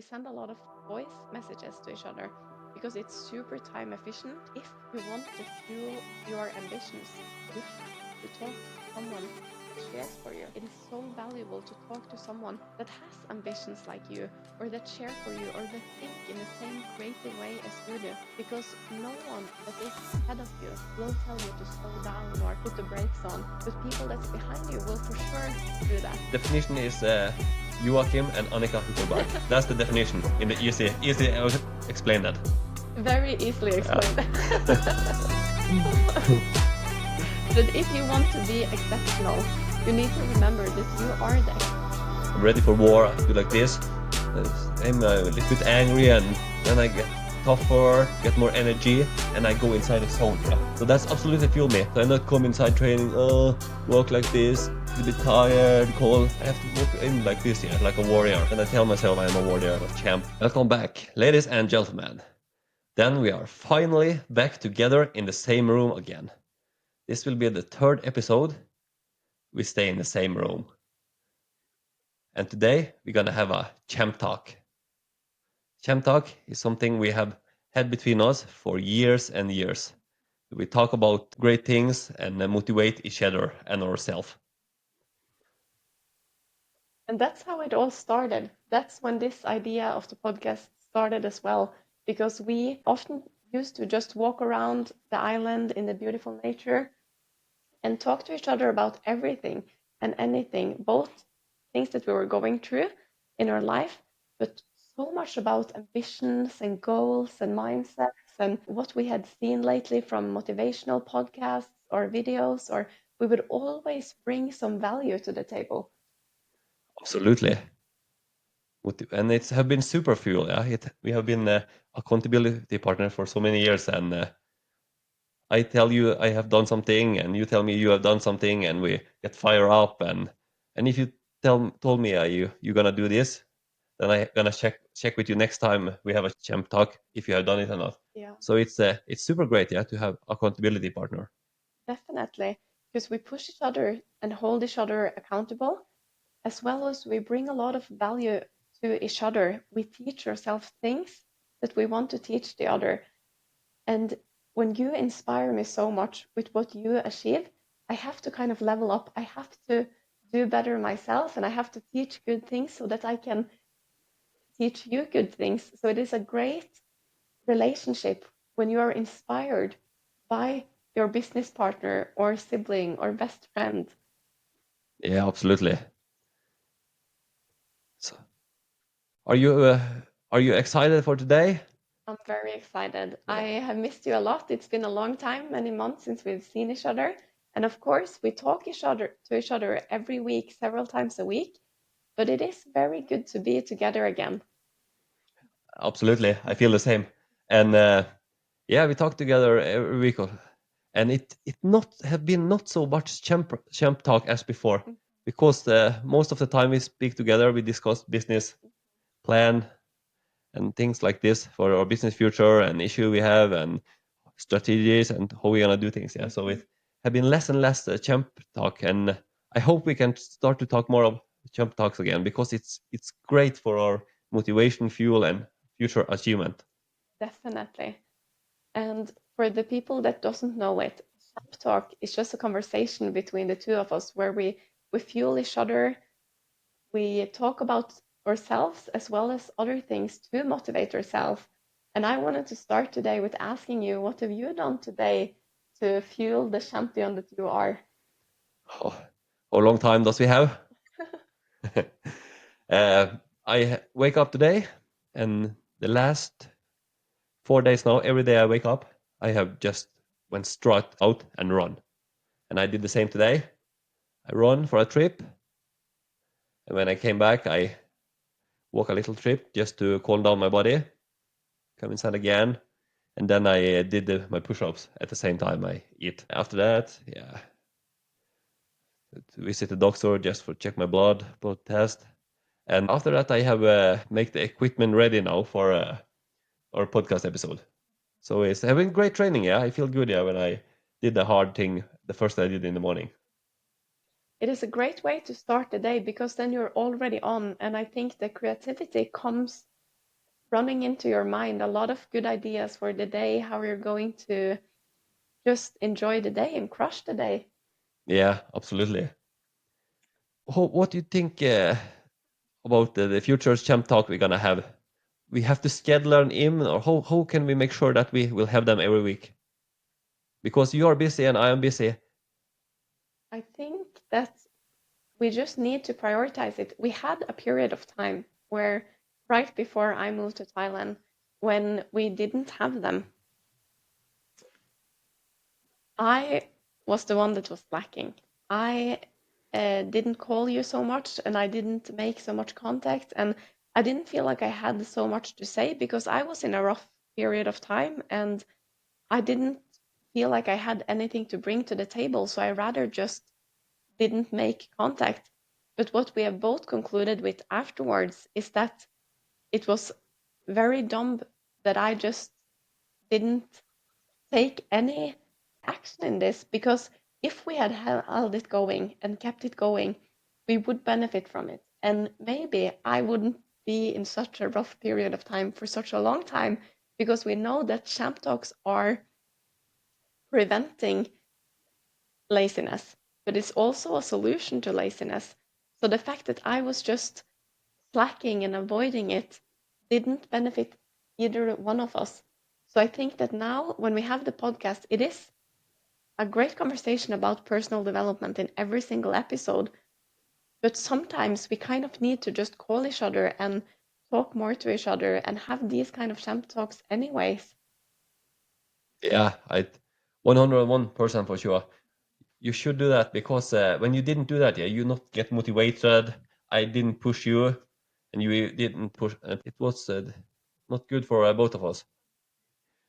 send a lot of voice messages to each other because it's super time efficient. If you want to fuel your ambitions, you have to talk to someone that shares for you. It is so valuable to talk to someone that has ambitions like you, or that share for you, or that think in the same creative way as you do. Because no one that is ahead of you will tell you to slow down or put the brakes on, but people that's behind you will for sure do that. Definition is Joakim and Annika Huckelberg. That's the definition in the easy. I will explain that. Very easily explained. But if you want to be exceptional, you need to remember that you are the I'm ready for war. I do like this. I'm a little bit angry, and then I get tougher, get more energy, and I go inside the zone. Yeah. So that's absolutely fuel me. So I not come inside training, walk like this, a bit tired, cold. I have to walk in like this, yeah, like a warrior. And I tell myself I'm a warrior, a champ. Welcome back, ladies and gentlemen. Then we are finally back together in the same room again. This will be the third episode. We stay in the same room. And today we're gonna have a champ talk. Champ talk is something we have had between us for years and years. We talk about great things and motivate each other and ourselves. And that's how it all started. That's when this idea of the podcast started as well, because we often used to just walk around the island in the beautiful nature and talk to each other about everything and anything, both things that we were going through in our life, but so much about ambitions and goals and mindsets and what we had seen lately from motivational podcasts or videos, or we would always bring some value to the table. Absolutely. And it's have been super fuel. Yeah? We have been accountability partner for so many years, and I tell you I have done something, and you tell me you have done something, and we get fire up. And if you told me you're gonna do this, then I gonna check with you next time we have a champ talk if you have done it or not. Yeah, So it's super great, yeah, to have accountability partner. definitely. Because we push each other and hold each other accountable, as well as we bring a lot of value to each other. We teach ourselves things that we want to teach the other. And when you inspire me so much with what you achieve, I have to kind of level up. I have to do better myself, and I have to teach good things so that I can teach you good things. So it is a great relationship when you are inspired by your business partner or sibling or best friend. Yeah, absolutely. So, are you excited for today? I'm very excited. I have missed you a lot. It's been a long time, many months since we've seen each other. And of course, we talk to each other every week, several times a week. But it is very good to be together again. Absolutely, I feel the same. And yeah, we talk together every week, and it not have been not so much champ talk as before, because most of the time we speak together, we discuss business plan and things like this for our business future and issue we have and strategies and how we're gonna do things. Yeah, so it have been less and less champ talk, and I hope we can start to talk more of champ talks again because it's great for our motivation, fuel, and future achievement. Definitely. And for the people that doesn't know it, Shop Talk is just a conversation between the two of us where we fuel each other. We talk about ourselves as well as other things to motivate ourselves. And I wanted to start today with asking you, what have you done today to fuel the champion that you are? Oh, how long time does we have? I wake up today, and the last 4 days now, every day I wake up, I have just went straight out and run. And I did the same today. I run for a trip, and when I came back, I walk a little trip just to calm down my body, come inside again, and then I did my push-ups at the same time I eat. After that, yeah, visit the doctor just for check my blood test. And after that, I have make the equipment ready now for our podcast episode. So it's having great training. Yeah, I feel good. Yeah, when I did the hard thing, the first I did in the morning. It is a great way to start the day because then you're already on. And I think the creativity comes running into your mind a lot of good ideas for the day, how you're going to just enjoy the day and crush the day. Yeah, absolutely. What do you think about the future's champ talk we're gonna have? We have to schedule an in, or how can we make sure that we will have them every week? Because you are busy and I am busy. I think that we just need to prioritize it. We had a period of time where, right before I moved to Thailand, when we didn't have them, I was the one that was lacking. I didn't call you so much and I didn't make so much contact, and I didn't feel like I had so much to say because I was in a rough period of time and I didn't feel like I had anything to bring to the table. So I rather just didn't make contact. But what we have both concluded with afterwards is that it was very dumb that I just didn't take any action in this, because if we had held it going and kept it going, we would benefit from it. And maybe I wouldn't be in such a rough period of time for such a long time, because we know that champ talks are preventing laziness, but it's also a solution to laziness. So the fact that I was just slacking and avoiding it didn't benefit either one of us. So I think that now, when we have the podcast, it is a great conversation about personal development in every single episode. But sometimes we kind of need to just call each other and talk more to each other and have these kind of champ talks anyways. Yeah, I 101% for sure. You should do that because when you didn't do that, yeah, you not get motivated. I didn't push you, and you didn't push. It was not good for both of us.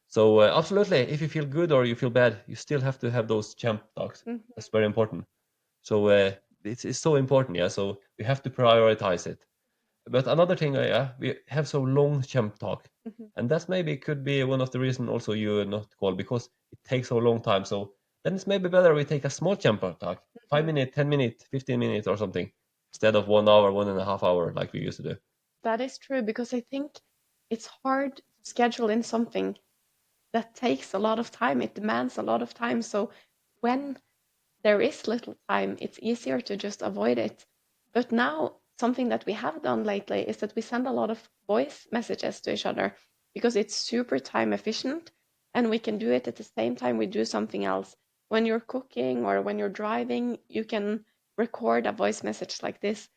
So absolutely, if you feel good or you feel bad, you still have to have those champ talks. Mm-hmm. That's very important. So it's so important, yeah. So we have to prioritize it. But another thing, yeah, we have so long champ talk, Mm-hmm. and that's maybe could be one of the reason also you not call because it takes so long time. So then it's maybe better we take a small champ talk, 5 minute, 10 minute, 15 minutes or something, instead of 1 hour, 1.5 hour like we used to do. That is true, because I think it's hard to schedule in something that takes a lot of time. It demands a lot of time. So when there is little time, it's easier to just avoid it. But now, something that we have done lately is that we send a lot of voice messages to each other, because it's super time efficient and we can do it at the same time we do something else. When you're cooking or when you're driving, you can record a voice message like this.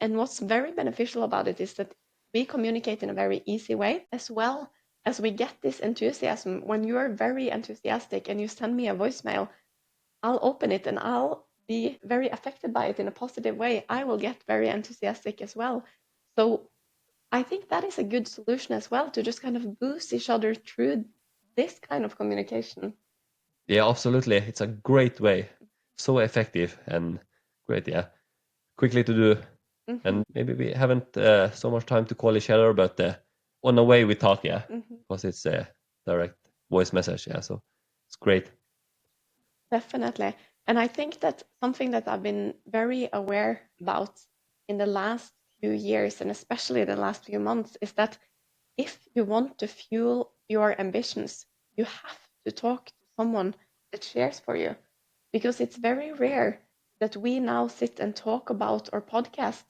And what's very beneficial about it is that we communicate in a very easy way, as well as we get this enthusiasm. When you are very enthusiastic and you send me a voicemail, I'll open it and I'll be very affected by it in a positive way. I will get very enthusiastic as well. So I think that is a good solution as well, to just kind of boost each other through this kind of communication. Yeah, absolutely. It's a great way, so effective and great. Yeah, quickly to do. Hmm. And maybe we haven't so much time to call each other, but on the way we talk, yeah, Hmm. because it's a direct voice message, yeah, so it's great. Definitely. And I think that something that I've been very aware about in the last few years, and especially the last few months, is that if you want to fuel your ambitions, you have to talk to someone that shares for you. Because it's very rare that we now sit and talk about our podcast,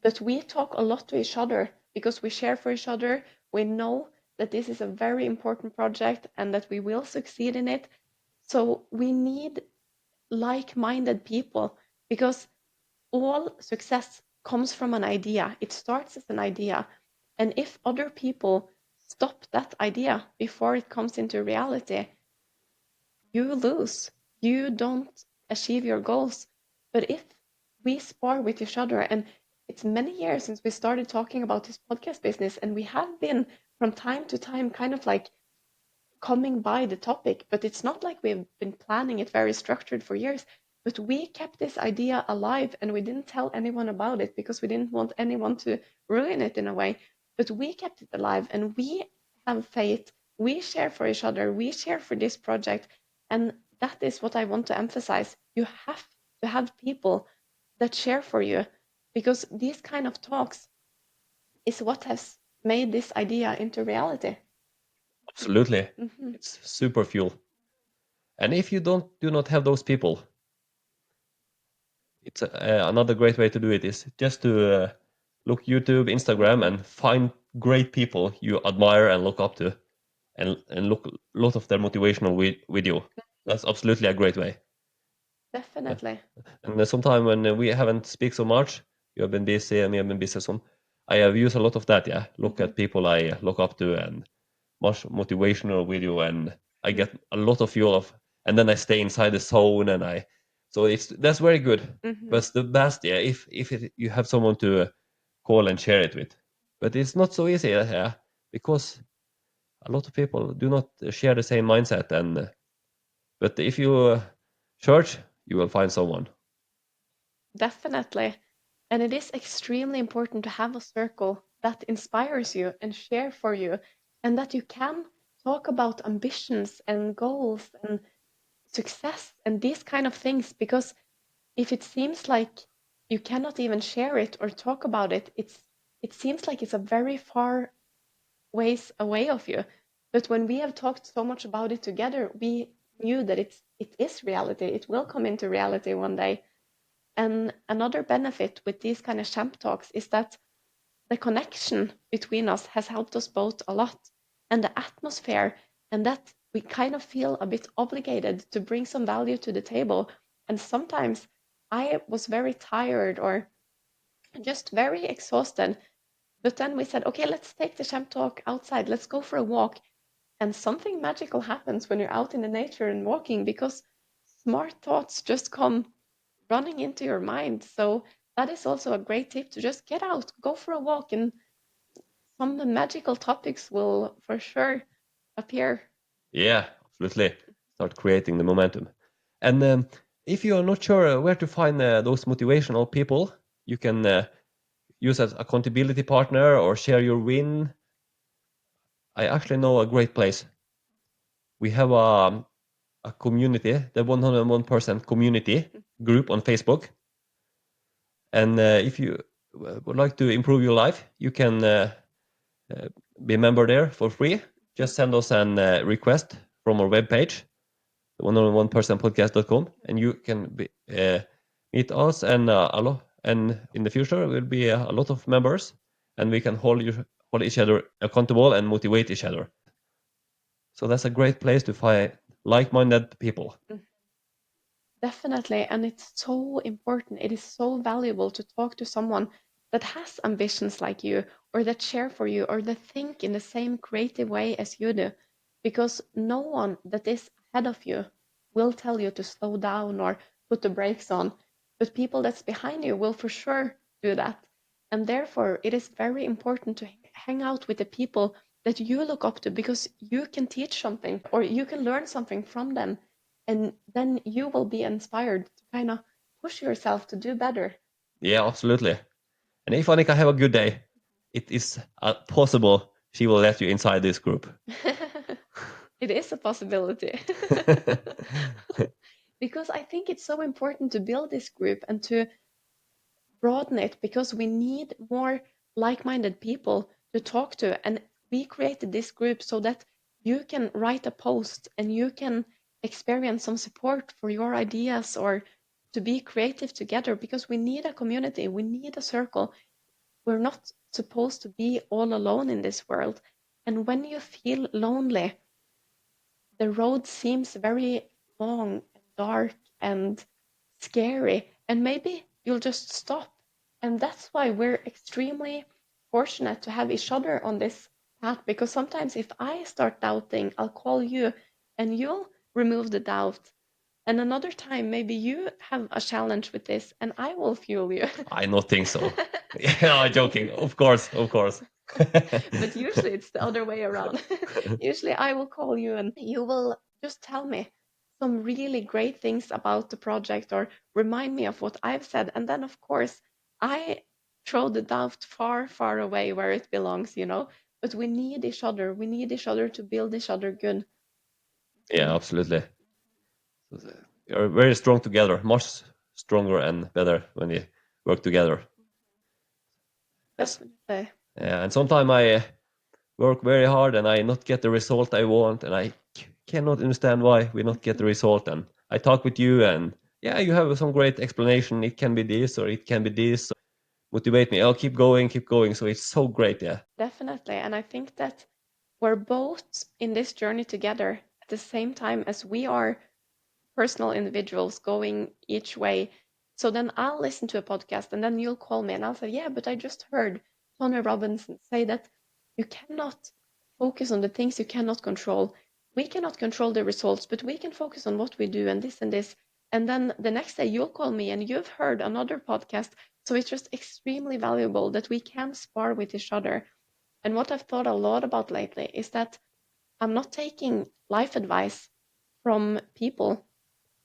but we talk a lot to each other because we share for each other. We know that this is a very important project and that we will succeed in it. So we need like minded people, because all success comes from an idea. It starts as an idea. And if other people stop that idea before it comes into reality, you lose. You don't achieve your goals. But if we spar with each other, and it's many years since we started talking about this podcast business, and we have been from time to time kind of like coming by the topic, but it's not like we've been planning it very structured for years. But we kept this idea alive and we didn't tell anyone about it because we didn't want anyone to ruin it in a way. But we kept it alive and we have faith. We share for each other. We share for this project. And that is what I want to emphasize. You have to have people that share for you, because these kind of talks is what has made this idea into reality. Absolutely. Hmm. It's super fuel. And if you do not have those people, it's another great way to do it is just to look YouTube, Instagram, Hmm. and find great people you admire and look up to, and look a lot of their motivational video. That's absolutely a great way. Yeah. Definitely. And sometime when we haven't speak so much, you have been busy and me have been busy. Some I have used a lot of that. Yeah, look Hmm. at people I look up to and much motivational video, and I get a lot of fuel of, and then I stay inside the zone, and so that's very good. Hmm. But it's the best, yeah, if you have someone to call and share it with. But it's not so easy, yeah, because a lot of people do not share the same mindset, and but if you search, you will find someone. Definitely. And it is extremely important to have a circle that inspires you and share for you, and that you can talk about ambitions and goals and success and these kind of things. Because if it seems like you cannot even share it or talk about it, it seems like it's a very far ways away of you. But when we have talked so much about it together, we knew that it is reality. It will come into reality one day. And another benefit with these kind of champ talks is that the connection between us has helped us both a lot, and the atmosphere, and that we kind of feel a bit obligated to bring some value to the table. And sometimes I was very tired or just very exhausted. But then we said, okay, let's take the champ talk outside. Let's go for a walk. And something magical happens when you're out in the nature and walking, because smart thoughts just come running into your mind. So that is also a great tip, to just get out, go for a walk, and some magical topics will for sure appear. Yeah, absolutely. Start creating the momentum. And if you are not sure where to find those motivational people, you can use as accountability partner or share your win. I actually know a great place. We have a community, the 101% community group on Facebook. And if you would like to improve your life, you can uh, be a member there for free. Just send us an request from our webpage, oneononepodcast.com, and you can meet us and a lot. And in the future, will be a lot of members, and we can hold each other accountable and motivate each other. So that's a great place to find like-minded people. Definitely, and it's so important. It is so valuable to talk to someone that has ambitions like you, or that share for you, or that think in the same creative way as you do. Because no one that is ahead of you will tell you to slow down or put the brakes on, but people that's behind you will for sure do that. And therefore, it is very important to hang out with the people that you look up to, because you can teach something or you can learn something from them, and then you will be inspired to kind of push yourself to do better. Yeah, absolutely. And if Annika have a good day, it is possible she will let you inside this group. It is a possibility. Because I think it's so important to build this group and to broaden it, because we need more like-minded people to talk to. And we created this group so that you can write a post and you can experience some support for your ideas, or to be creative together, because we need a community, we need a circle. We're not supposed to be all alone in this world. And when you feel lonely, the road seems very long and dark and scary, and maybe you'll just stop. And that's why we're extremely fortunate to have each other on this path, because sometimes if I start doubting, I'll call you and you'll remove the doubt. And another time, maybe you have a challenge with this and I will fuel you. I not think so. Yeah, I'm joking. Of course, of course. But usually it's the other way around. Usually I will call you and you will just tell me some really great things about the project, or remind me of what I've said. And then, of course, I throw the doubt far, far away where it belongs. But we need each other. We need each other to build each other good. Yeah, absolutely. You're very strong together, much stronger and better when you work together. Yes. Definitely. Yeah, and sometimes work very hard and I not get the result I want, and I cannot understand why we not get the result. And I talk with you, and yeah, you have some great explanation. It can be this or it can be this. Motivate me. I'll keep going, keep going. So it's so great, yeah. Definitely. And I think that we're both in this journey together at the same time as we are personal individuals going each way. So then I'll listen to a podcast and then you'll call me and I'll say, yeah, but I just heard Tony Robinson say that you cannot focus on the things you cannot control. We cannot control the results, but we can focus on what we do and this and this. And then the next day you'll call me and you've heard another podcast. So it's just extremely valuable that we can spar with each other. And what I've thought a lot about lately is that I'm not taking life advice from people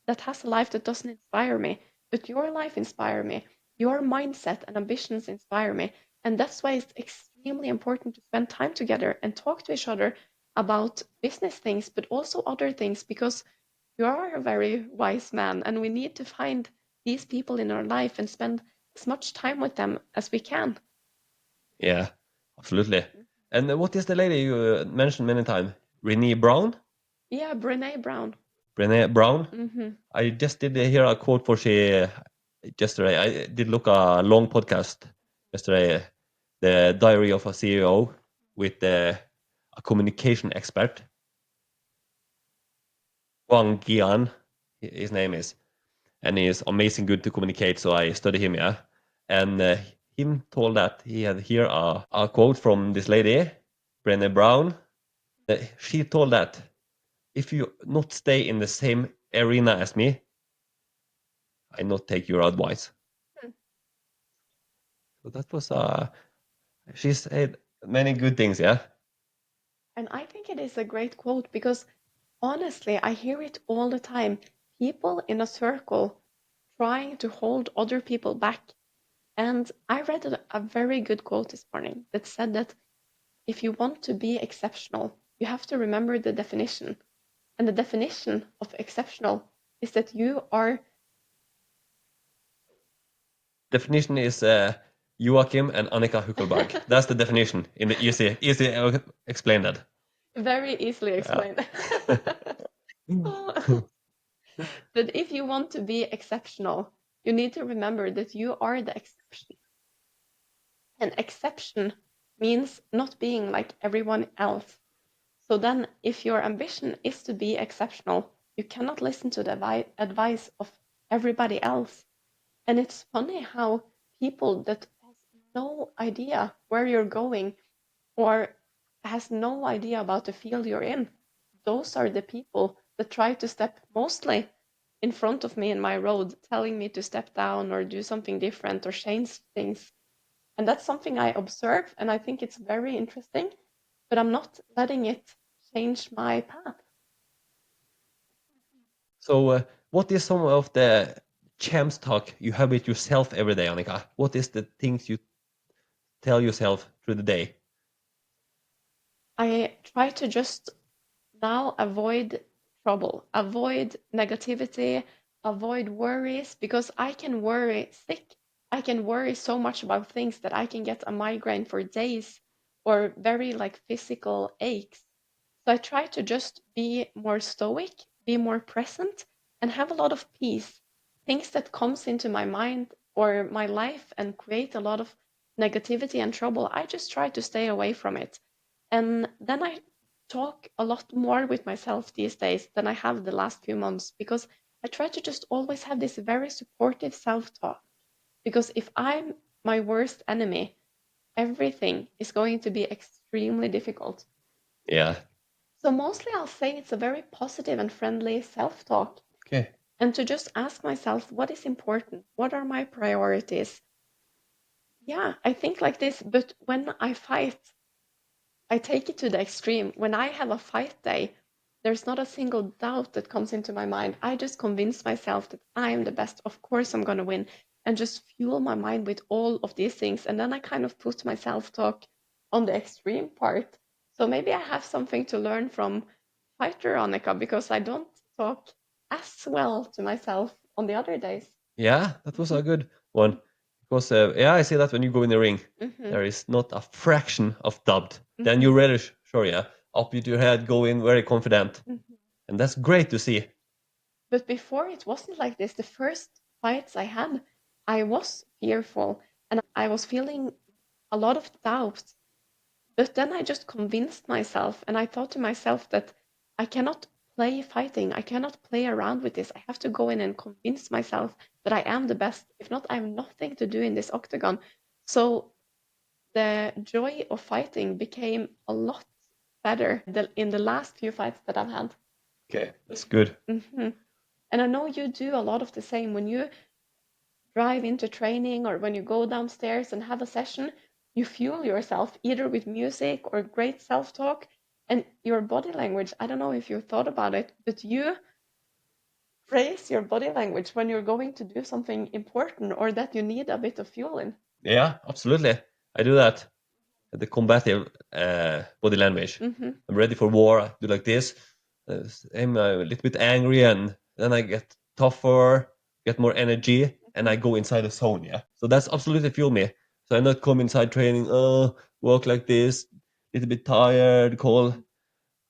that has a life that doesn't inspire me, but your life inspire me. Your mindset and ambitions inspire me. And that's why it's extremely important to spend time together and talk to each other about business things, but also other things, because you are a very wise man and we need to find these people in our life and spend as much time with them as we can. Yeah, absolutely. And what is the lady you mentioned many times? Renee Brown? Yeah, Brene Brown. Brené Brown? Hmm. I just did hear a quote for she yesterday. I did look a long podcast yesterday, the Diary of a CEO with a communication expert, Wang Gian, his name is, and he is amazing good to communicate. So I study him, yeah. And him told that he had here a quote from this lady, Brené Brown. She told that if you not stay in the same arena as me, I not take your advice. So that was she said many good things, yeah. And I think it is a great quote because honestly, I hear it all the time. People in a circle trying to hold other people back. And I read a very good quote this morning that said that if you want to be exceptional, you have to remember the definition. And the definition of exceptional is that you are Definition is Joakim and Annika Huckelberg. That's the definition in the easy explain that. very easily Yeah. explained. That if you want to be exceptional, you need to remember that you are the exception. And exception means not being like everyone else. So then, if your ambition is to be exceptional, you cannot listen to the advice of everybody else. And it's funny how people that has no idea where you're going or has no idea about the field you're in, those are the people that try to step mostly in front of me in my road, telling me to step down or do something different or change things. And that's something I observe, and I think it's very interesting, but I'm not letting it change my path. So what is some of the champs talk you have with yourself every day, Annika? What is the things you tell yourself through the day? I try to just now avoid trouble, avoid negativity, avoid worries, because I can worry sick. I can worry so much about things that I can get a migraine for days or very like physical aches. So I try to just be more stoic, be more present, and have a lot of peace. Things that comes into my mind or my life and create a lot of negativity and trouble, I just try to stay away from it. And then I talk a lot more with myself these days than I have the last few months because I try to just always have this very supportive self-talk. Because if I'm my worst enemy, everything is going to be extremely difficult. Yeah. So mostly I'll say it's a very positive and friendly self-talk. Okay. And to just ask myself, what is important? What are my priorities? Yeah, I think like this, but when I fight, I take it to the extreme. When I have a fight day, there's not a single doubt that comes into my mind. I just convince myself that I am the best. Of course, I'm going to win. And just fuel my mind with all of these things. And then I kind of put my self talk on the extreme part. So maybe I have something to learn from Fighter Annika because I don't talk as well to myself on the other days. Yeah, that was a Hmm. good one. Because yeah, I see that when you go in the ring, Hmm. there is not a fraction of doubt. then you're really sure, yeah, up with your head, go in very confident, Mhm. and that's great to see. But before it wasn't like this. The first fights I had, I was fearful and I was feeling a lot of doubt. But then I just convinced myself and I thought to myself that I cannot play fighting. I cannot play around with this. I have to go in and convince myself that I am the best. If not, I have nothing to do in this octagon. So the joy of fighting became a lot better in the last few fights that I've had. Okay, that's good. Hmm. And I know you do a lot of the same when you drive into training or when you go downstairs and have a session, you fuel yourself either with music or great self talk and your body language. I don't know if you thought about it, but you praise your body language when you're going to do something important or that you need a bit of fueling. Yeah, absolutely. I do that. The combative body language. Hmm. I'm ready for war. I do like this. Uh, I'm a little bit angry, and then I get tougher, get more energy, and I go inside the zone. Yeah. So that's absolutely fuel me. So I not come inside training. Oh, walk like this, little bit tired, cold.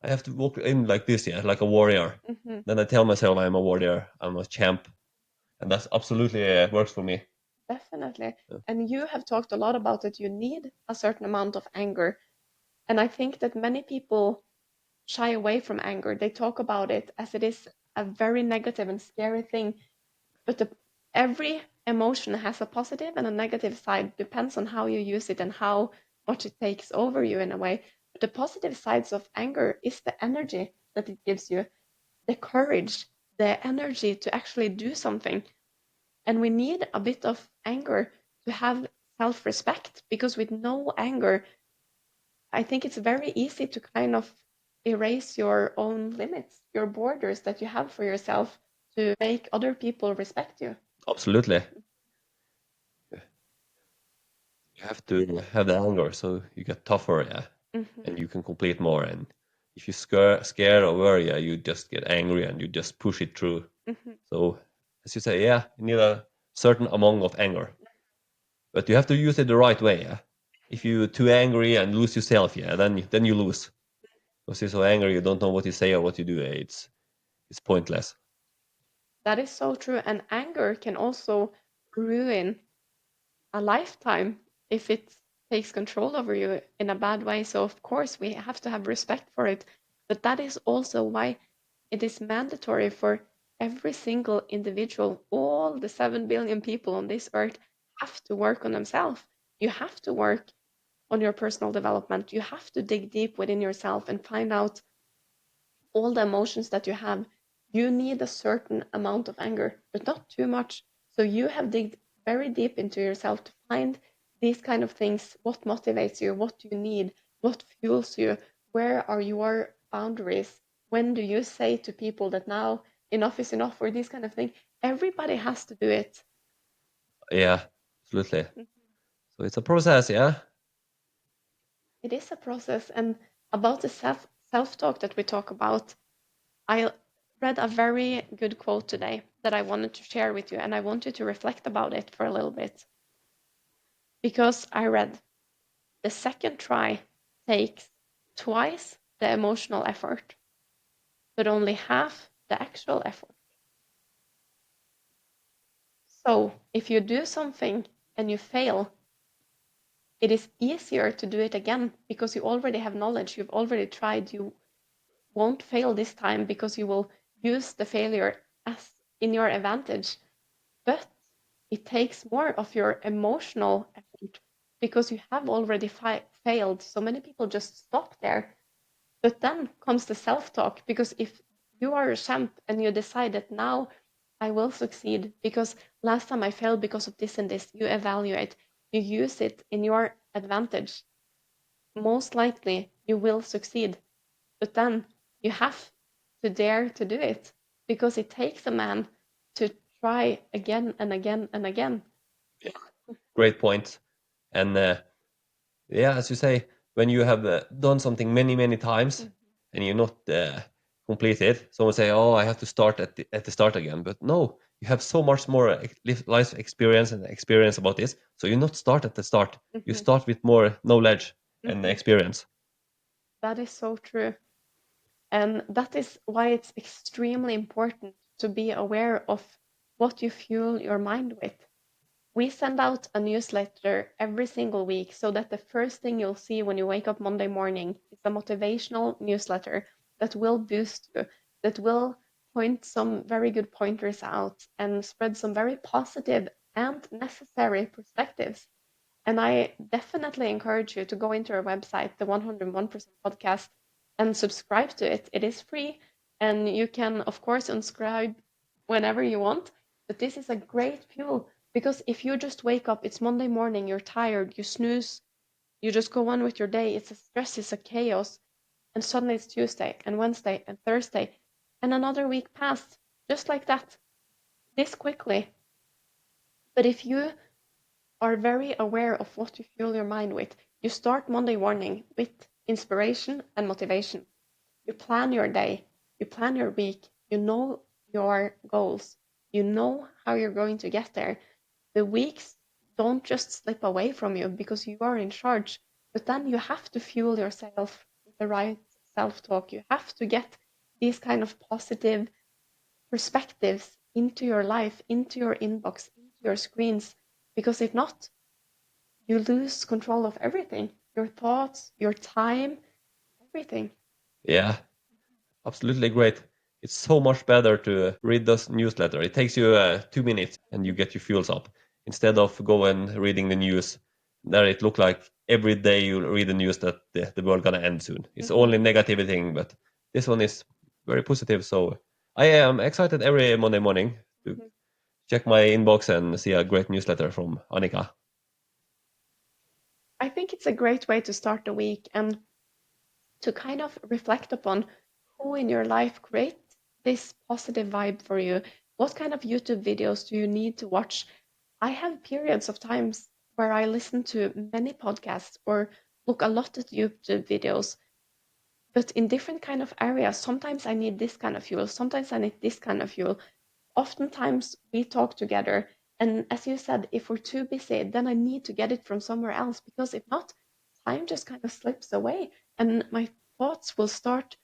I have to walk in like this. Yeah, like a warrior. Hmm. Then I tell myself I'm a warrior. I'm a champ, and that's absolutely works for me. Definitely. And you have talked a lot about that you need a certain amount of anger. And I think that many people shy away from anger. They talk about it as it is a very negative and scary thing. But every emotion has a positive and a negative side. Depends on how you use it and how much it takes over you in a way. But the positive sides of anger is the energy that it gives you, the courage, the energy to actually do something. And we need a bit of anger to have self respect because with no anger, I think it's very easy to kind of erase your own limits, your borders that you have for yourself to make other people respect you. Absolutely. You have to have the anger so you get tougher, yeah, Hmm. and you can complete more. And if you scared or worry, yeah, you just get angry and you just push it through. Hmm. So as you say, yeah, you need a certain amount of anger, but you have to use it the right way, yeah. If you're too angry and lose yourself, yeah, then you lose. Because you're so angry, you don't know what you say or what you do. It's pointless. That is so true. And anger can also ruin a lifetime if it takes control over you in a bad way. So, of course, we have to have respect for it. But that is also why it is mandatory for every single individual, all the 7 billion people on this earth have to work on themselves. You have to work on your personal development. You have to dig deep within yourself and find out all the emotions that you have. You need a certain amount of anger, but not too much. So you have digged very deep into yourself to find these kind of things. What motivates you? What do you need? What fuels you? Where are your boundaries? When do you say to people that now enough is enough or these kind of things? Everybody has to do it. Yeah, absolutely. So it's a process, yeah. It is a process. And about the self talk that we talk about, I read a very good quote today that I wanted to share with you, and I want you to reflect about it for a little bit. Because I read, the second try takes twice the emotional effort, but only half the actual effort. So if you do something and you fail, it is easier to do it again because you already have knowledge, you've already tried, you won't fail this time because you will use the failure as in your advantage. But it takes more of your emotional effort because you have already failed. So many people just stop there. But then comes the self talk because if you are a champ and you decide that now I will succeed because last time I failed because of this and this, you evaluate, you use it in your advantage. Most likely you will succeed. But then you have to dare to do it because it takes a man to try again and again and again. Great point. And yeah, as you say, when you have done something many times Mhm. and you're not completed, someone say, "Oh, I have to start at the start again." But no, you have so much more life experience and experience about this, so you not start at the start. You Mhm. start with more knowledge and Mhm. experience. That is so true. And that is why it's extremely important to be aware of what you fuel your mind with. We send out a newsletter every single week so that the first thing you'll see when you wake up Monday morning is a motivational newsletter that will boost you, that will point some very good pointers out and spread some very positive and necessary perspectives. And I definitely encourage you to go into our website, the 101% podcast, and subscribe to it. It is free, and you can, of course, unsubscribe whenever you want. But this is a great fuel because if you just wake up, it's Monday morning, you're tired, you snooze, you just go on with your day, it's a stress, it's a chaos, and suddenly it's Tuesday and Wednesday and Thursday, and another week passed just like that, this quickly. But if you are very aware of what you fuel your mind with. You start Monday morning with inspiration and motivation. You plan your day, you plan your week, you know your goals, you know how you're going to get there. The weeks don't just slip away from you because you are in charge, but then you have to fuel yourself with the right self talk. You have to get these kind of positive perspectives into your life, into your inbox, into your screens, because if not, you lose control of everything, your thoughts, your time, everything. Yeah, absolutely great. It's so much better to read this newsletter. It takes you 2 minutes and you get your fuels up instead of going reading the news. There it look like every day you read the news that the world gonna end soon. It's Mm-hmm. only negative thing, but this one is very positive. So I am excited every Monday morning to Mm-hmm. check my inbox and see a great newsletter from Annika. I think it's a great way to start the week and to kind of reflect upon who in your life create this positive vibe for you. What kind of YouTube videos do you need to watch? I have periods of times where I listen to many podcasts or look a lot at YouTube videos, but in different kind of areas. Sometimes I need this kind of fuel, sometimes I need this kind of fuel. Oftentimes we talk together, and as you said, if we're too busy, then I need to get it from somewhere else, because if not, time just kind of slips away and my thoughts will start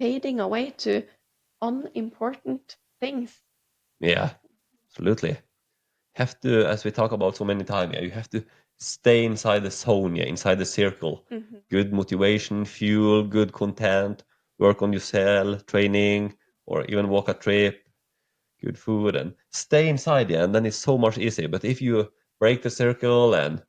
fading away to unimportant things. Yeah, absolutely. Have to, as we talk about so many times, yeah, you have to stay inside the zone, yeah, inside the circle. Mm-hmm. Good motivation, fuel, good content, work on yourself, training, or even walk a trip, good food, and stay inside, yeah, and then it's so much easier. But if you break the circle and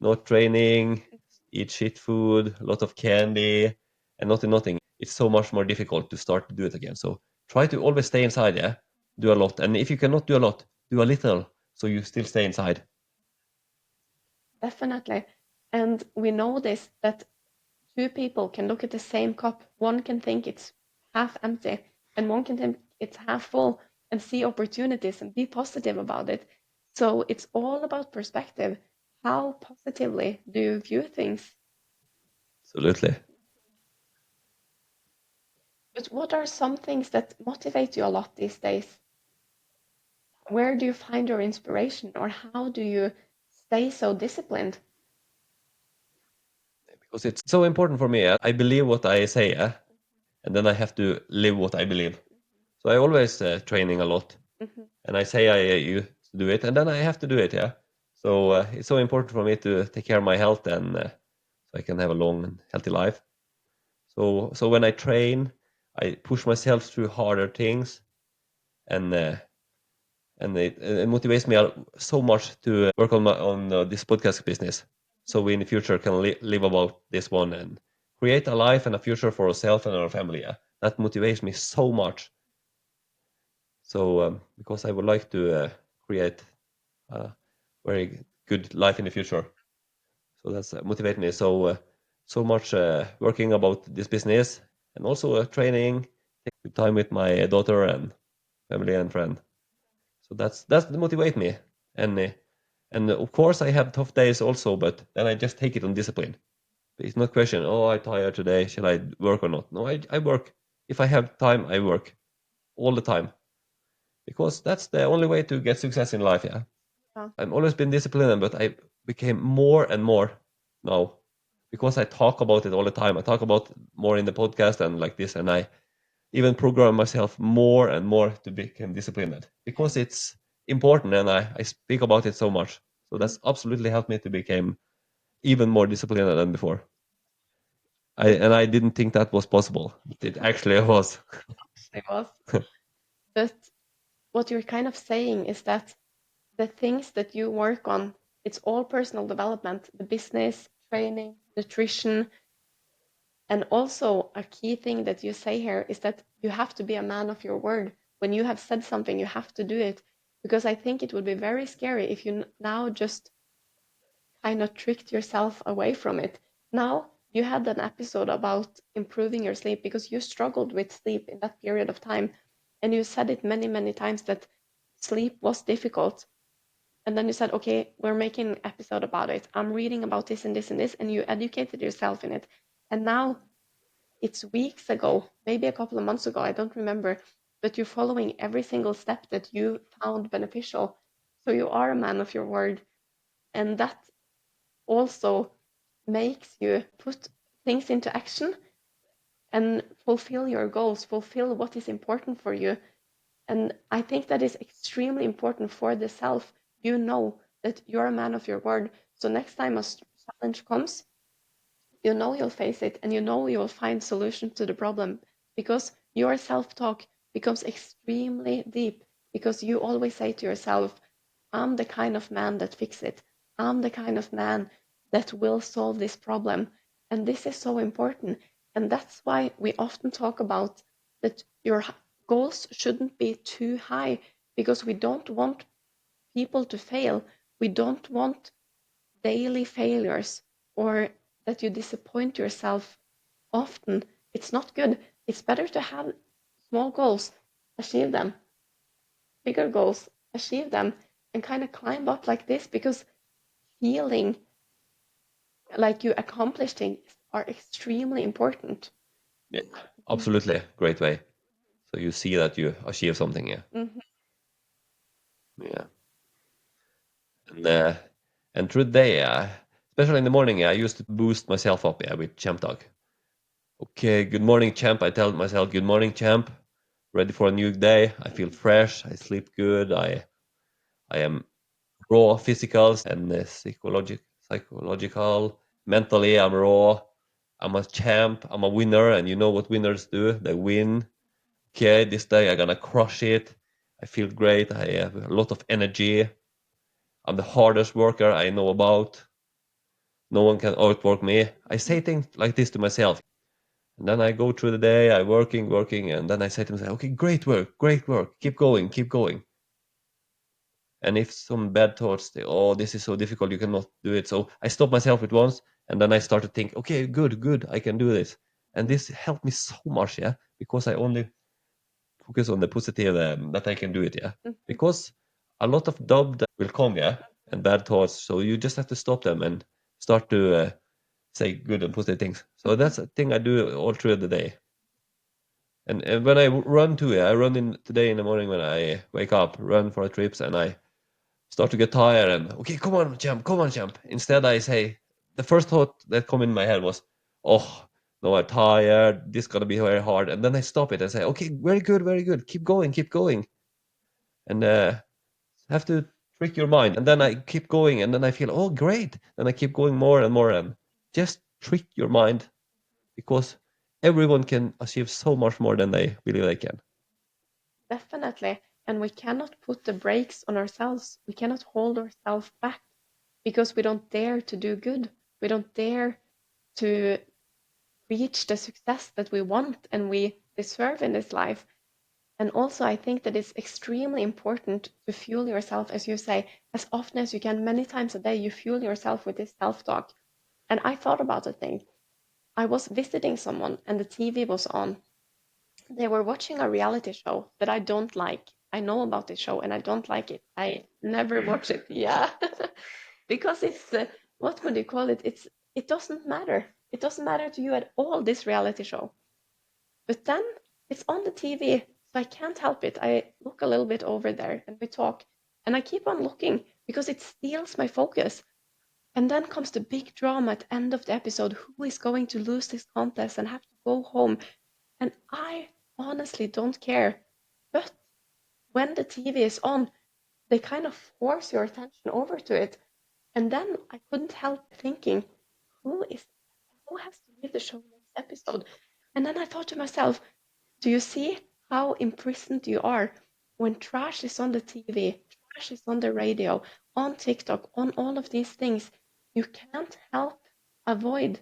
not training, eat shit food, a lot of candy, and nothing, it's so much more difficult to start to do it again. So try to always stay inside, yeah, do a lot. And if you cannot do a lot, do a little, so you still stay inside. Definitely. And we know this, that two people can look at the same cup. One can think it's half empty, and one can think it's half full and see opportunities and be positive about it. So it's all about perspective. How positively do you view things? Absolutely. But what are some things that motivate you a lot these days? Where do you find your inspiration, or how do you stay so disciplined? Because it's so important for me. I believe what I say, and then I have to live what I believe. So I always training a lot, Mhm. and I say I used to do it, and then I have to do it. Yeah. So it's so important for me to take care of my health and so I can have a long and healthy life. So when I train, I push myself through harder things, and it motivates me so much to work on this podcast business. So we in the future can live about this one and create a life and a future for ourselves and our family. Yeah. That motivates me so much. So because I would like to create a very good life in the future. So that's motivate me so much working about this business and also training, take time with my daughter and family and friend. So that's the motivate me. And of course I have tough days also, but then I just take it on discipline. It's not question, oh, I'm tired today, shall I work or not? No, I work. If I have time, I work all the time because that's the only way to get success in life. Yeah, Yeah. I've always been disciplined, but I became more and more now. because I talk about it all the time. I talk about more in the podcast and like this, and I even program myself more and more to become disciplined because it's important, and I speak about it so much. So that's absolutely helped me to become even more disciplined than before. I didn't think that was possible. It actually was. It was. But what you're kind of saying is that the things that you work on, it's all personal development, the business, training, nutrition, and also a key thing that you say here is that you have to be a man of your word. When you have said something, you have to do it. Because I think it would be very scary if you now just kind of tricked yourself away from it. Now, you had an episode about improving your sleep because you struggled with sleep in that period of time. And you said it many, many times that sleep was difficult. And then you said, okay, we're making an episode about it. I'm reading about this and this and this, and you educated yourself in it. And now it's weeks ago, maybe a couple of months ago, I don't remember, but you're following every single step that you found beneficial. So you are a man of your word. And that also makes you put things into action and fulfill your goals, fulfill what is important for you. And I think that is extremely important for the self. You know that you're a man of your word. So next time a challenge comes, you know you'll face it and you know you will find solution to the problem because your self-talk becomes extremely deep because you always say to yourself, I'm the kind of man that fix it. I'm the kind of man that will solve this problem. And this is so important. And that's why we often talk about that your goals shouldn't be too high because we don't want people to fail. We don't want daily failures or that you disappoint yourself often. It's not good. It's better to have small goals, achieve them, bigger goals, achieve them, and kind of climb up like this because feeling like you accomplish things are extremely important. Yeah, absolutely. Great way. So you see that you achieve something, yeah. Mm-hmm. Yeah. And and through the day, especially in the morning, I used to boost myself up, yeah, with champ talk. Okay, good morning, champ. I tell myself, good morning, champ. Ready for a new day. I feel fresh. I sleep good. I am raw, physical and psychological. Mentally, I'm raw. I'm a champ. I'm a winner, and you know what winners do? They win. Okay, this day I'm gonna crush it. I feel great. I have a lot of energy. I'm the hardest worker I know about. No one can outwork me. I say things like this to myself. And then I go through the day, I working, and then I say to myself, okay, great work, keep going, keep going. And if some bad thoughts, oh, this is so difficult, you cannot do it. So I stop myself at once, and then I start to think, okay, good, I can do this. And this helped me so much, yeah, because I only focus on the positive that I can do it, yeah. Mm-hmm. Because a lot of doubt will come, yeah, and bad thoughts. So you just have to stop them and start to say good and positive things. So Mm-hmm. that's a thing I do all through the day. And when I run too, I run in today in the morning when I wake up, run for trips, and I start to get tired and okay, come on, champ. Instead, I say the first thought that come in my head was, oh, no, I'm tired. This is gonna be very hard. And then I stop it and say, okay, very good. Keep going, and have to trick your mind. And then I keep going, and then I feel, oh, great. Then I keep going more and more, and just trick your mind because everyone can achieve so much more than they believe they can. Definitely. And we cannot put the brakes on ourselves. We cannot hold ourselves back because we don't dare to do good. We don't dare to reach the success that we want and we deserve in this life. And also, I think that it's extremely important to fuel yourself, as you say, as often as you can, many times a day, you fuel yourself with this self talk. And I thought about a thing. I was visiting someone and the TV was on. They were watching a reality show that I don't like. I know about this show and I don't like it. I never watch it. Yeah. Because it's, what would you call it? It doesn't matter. It doesn't matter to you at all, this reality show. But then it's on the TV, so I can't help it. I look a little bit over there and we talk, and I keep on looking because it steals my focus. And then comes the big drama at the end of the episode. Who is going to lose this contest and have to go home? And I honestly don't care. But when the TV is on, they kind of force your attention over to it. And then I couldn't help thinking, who has to leave the show next episode? And then I thought to myself, do you see how imprisoned you are when trash is on the TV, trash is on the radio, on TikTok, on all of these things? You can't help avoid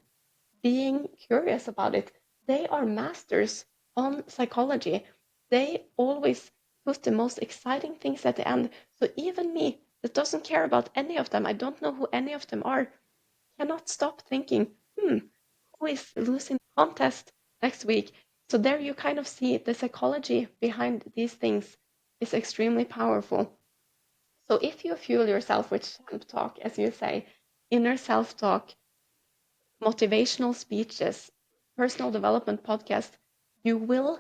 being curious about it. They are masters on psychology. They always put the most exciting things at the end. So even me, that doesn't care about any of them, I don't know who any of them are, cannot stop thinking, who is losing the contest next week? So there you kind of see the psychology behind these things is extremely powerful. So if you fuel yourself with self-talk, as you say, inner self-talk, motivational speeches, personal development podcast, you will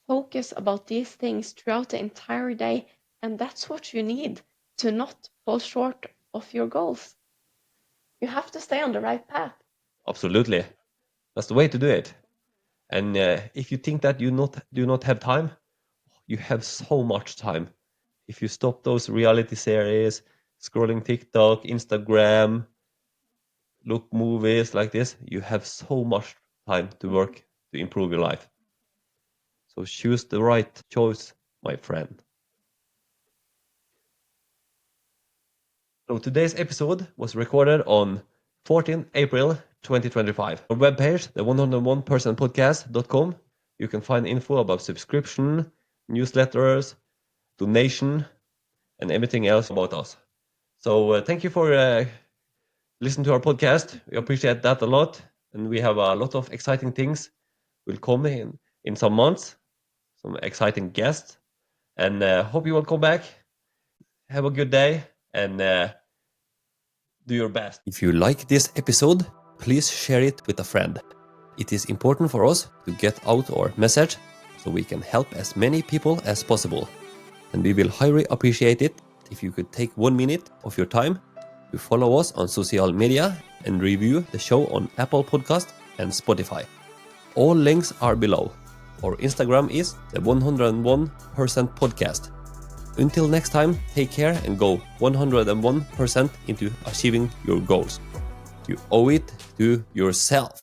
focus about these things throughout the entire day. And that's what you need to not fall short of your goals. You have to stay on the right path. Absolutely. That's the way to do it. And if you think that you do not have time, you have so much time. If you stop those reality series, scrolling TikTok, Instagram, look movies like this, you have so much time to work to improve your life. So choose the right choice, my friend. So today's episode was recorded on 14 April 2025. Our webpage, the 101percentpodcast.com, you can find info about subscription, newsletters, donation, and everything else about us. So thank you for listening to our podcast. We appreciate that a lot. And we have a lot of exciting things will come in some months, some exciting guests. And hope you will come back. Have a good day and do your best. If you like this episode, please share it with a friend. It is important for us to get out our message so we can help as many people as possible. And we will highly appreciate it if you could take 1 minute of your time to follow us on social media and review the show on Apple Podcast and Spotify. All links are below. Our Instagram is the 101% podcast. Until next time, take care and go 101% into achieving your goals. You owe it to yourself.